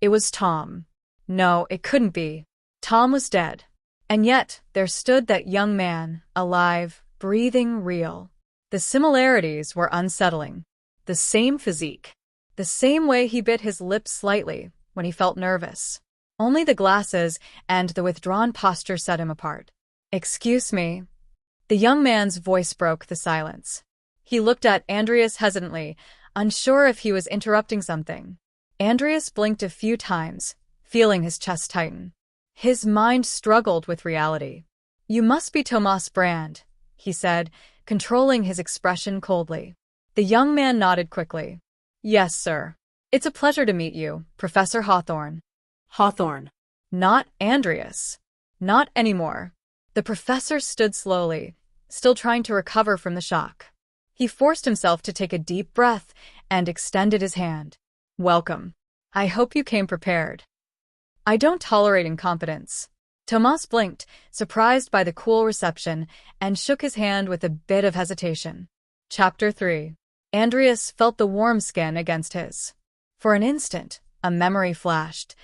It was Tom. No, it couldn't be. Tom was dead. And yet, there stood that young man, alive, breathing, real. The similarities were unsettling. The same physique. The same way he bit his lips slightly when he felt nervous. Only the glasses and the withdrawn posture set him apart. "Excuse me." The young man's voice broke the silence. He looked at Andrius hesitantly, unsure if he was interrupting something. Andrius blinked a few times, feeling his chest tighten. His mind struggled with reality. "You must be Tomas Brand," he said, controlling his expression coldly. The young man nodded quickly. "Yes, sir. It's a pleasure to meet you, Professor Hawthorne." Hawthorne. Not Andrius. Not anymore. The professor stood slowly, still trying to recover from the shock. He forced himself to take a deep breath and extended his hand. "Welcome. I hope you came prepared." "I don't tolerate incompetence." Tomas blinked, surprised by the cool reception, and shook his hand with a bit of hesitation. Chapter 3. Andrius felt the warm skin against his. For an instant, a memory flashed.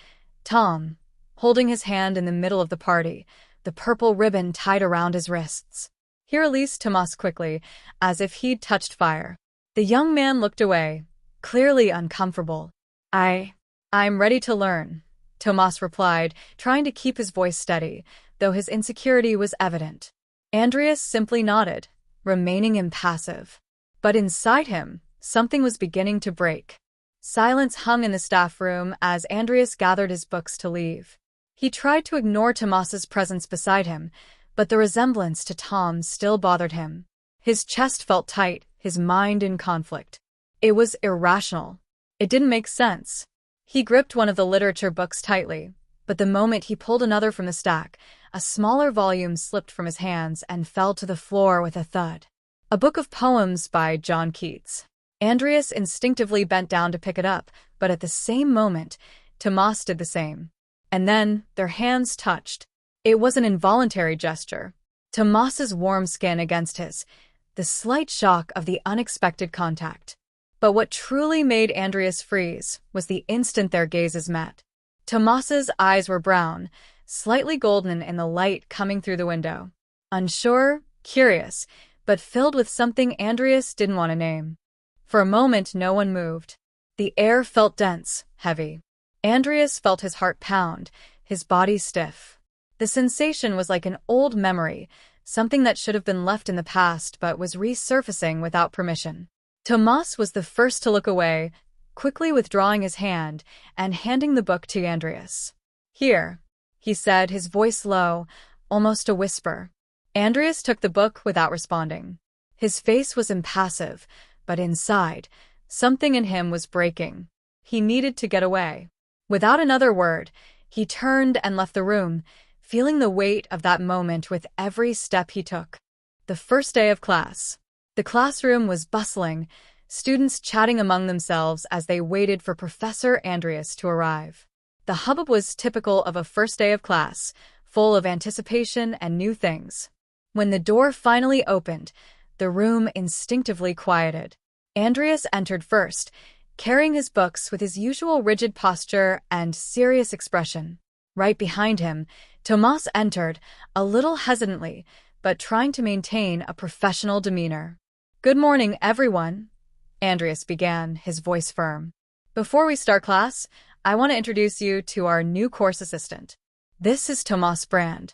Tom, holding his hand in the middle of the party, the purple ribbon tied around his wrists. He released Tomas quickly, as if he'd touched fire. The young man looked away, clearly uncomfortable. I'm ready to learn," Tomas replied, trying to keep his voice steady, though his insecurity was evident. Andrius simply nodded, remaining impassive. But inside him, something was beginning to break. Silence hung in the staff room as Andrius gathered his books to leave. He tried to ignore Tomas's presence beside him, but the resemblance to Tom still bothered him. His chest felt tight, his mind in conflict. It was irrational. It didn't make sense. He gripped one of the literature books tightly, but the moment he pulled another from the stack, a smaller volume slipped from his hands and fell to the floor with a thud. A book of poems by John Keats. Andrius instinctively bent down to pick it up, but at the same moment, Tomas did the same. And then, their hands touched. It was an involuntary gesture. Tomas's warm skin against his, the slight shock of the unexpected contact. But what truly made Andrius freeze was the instant their gazes met. Tomas's eyes were brown, slightly golden in the light coming through the window. Unsure, curious, but filled with something Andrius didn't want to name. For a moment, no one moved. The air felt dense, heavy. Andrius felt his heart pound, his body stiff. The sensation was like an old memory, something that should have been left in the past but was resurfacing without permission. Tomas was the first to look away, quickly withdrawing his hand and handing the book to Andrius. "Here," he said, his voice low, almost a whisper. Andrius took the book without responding. His face was impassive, but inside, something in him was breaking. He needed to get away. Without another word, he turned and left the room, feeling the weight of that moment with every step he took. The first day of class. The classroom was bustling, students chatting among themselves as they waited for Professor Andrius to arrive. The hubbub was typical of a first day of class, full of anticipation and new things. When the door finally opened, the room instinctively quieted. Andrius entered first, carrying his books with his usual rigid posture and serious expression. Right behind him, Tomas entered, a little hesitantly, but trying to maintain a professional demeanor. "Good morning, everyone," Andrius began, his voice firm. "Before we start class, I want to introduce you to our new course assistant. This is Tomas Brand."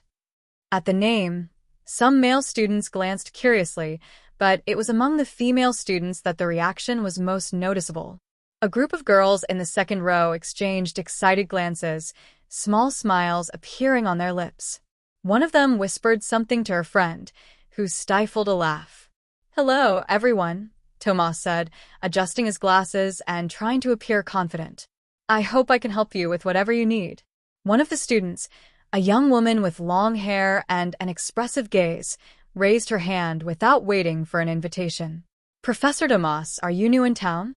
At the name, some male students glanced curiously, but it was among the female students that the reaction was most noticeable. A group of girls in the second row exchanged excited glances, small smiles appearing on their lips. One of them whispered something to her friend, who stifled a laugh. "Hello, everyone," Tomas said, adjusting his glasses and trying to appear confident. "I hope I can help you with whatever you need." One of the students, a young woman with long hair and an expressive gaze, raised her hand without waiting for an invitation. "Professor Tomas, are you new in town?"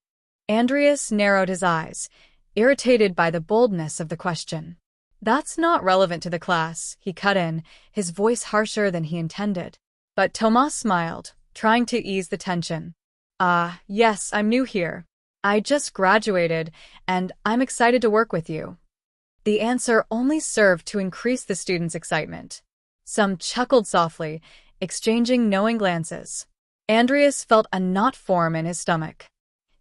Andrius narrowed his eyes, irritated by the boldness of the question. "That's not relevant to the class," he cut in, his voice harsher than he intended. But Tomas smiled, trying to ease the tension. Yes, I'm new here. I just graduated, and I'm excited to work with you. The answer only served to increase the students' excitement. Some chuckled softly, exchanging knowing glances. Andrius felt a knot form in his stomach.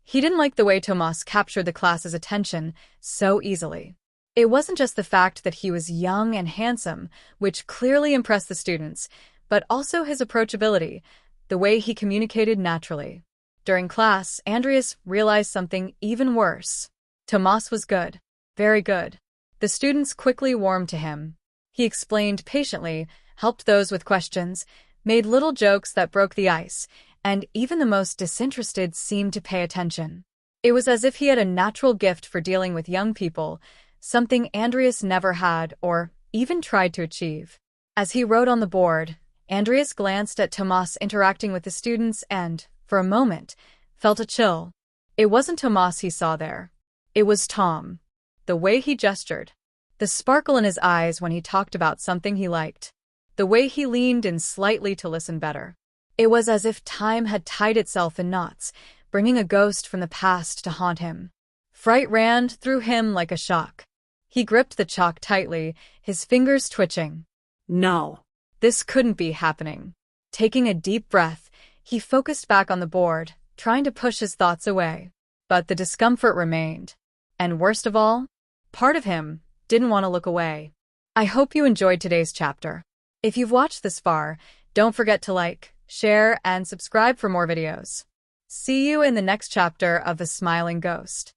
He didn't like the way Tomas captured the class's attention so easily. It wasn't just the fact that he was young and handsome, which clearly impressed the students, but also his approachability, the way he communicated naturally. During class, Andrius realized something even worse. Tomas was good. Very good. The students quickly warmed to him. He explained patiently, helped those with questions, made little jokes that broke the ice, and even the most disinterested seemed to pay attention. It was as if he had a natural gift for dealing with young people, something Andrius never had or even tried to achieve. As he wrote on the board, Andrius glanced at Tomas interacting with the students and, for a moment, felt a chill. It wasn't Tomas he saw there. It was Tom. The way he gestured. The sparkle in his eyes when he talked about something he liked. The way he leaned in slightly to listen better. It was as if time had tied itself in knots, bringing a ghost from the past to haunt him. Fright ran through him like a shock. He gripped the chalk tightly, his fingers twitching. No. This couldn't be happening. Taking a deep breath, he focused back on the board, trying to push his thoughts away. But the discomfort remained. And worst of all, part of him didn't want to look away. I hope you enjoyed today's chapter. If you've watched this far, don't forget to like, share, and subscribe for more videos. See you in the next chapter of The Smiling Ghost.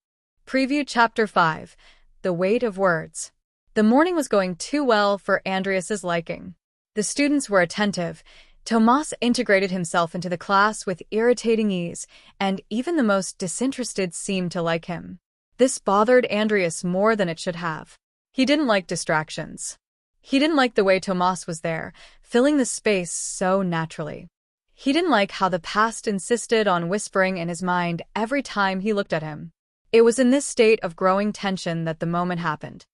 Preview Chapter 5, The Weight of Words. The morning was going too well for Andrius's liking. The students were attentive. Tomas integrated himself into the class with irritating ease, and even the most disinterested seemed to like him. This bothered Andrius more than it should have. He didn't like distractions. He didn't like the way Tomas was there, filling the space so naturally. He didn't like how the past insisted on whispering in his mind every time he looked at him. It was in this state of growing tension that the moment happened.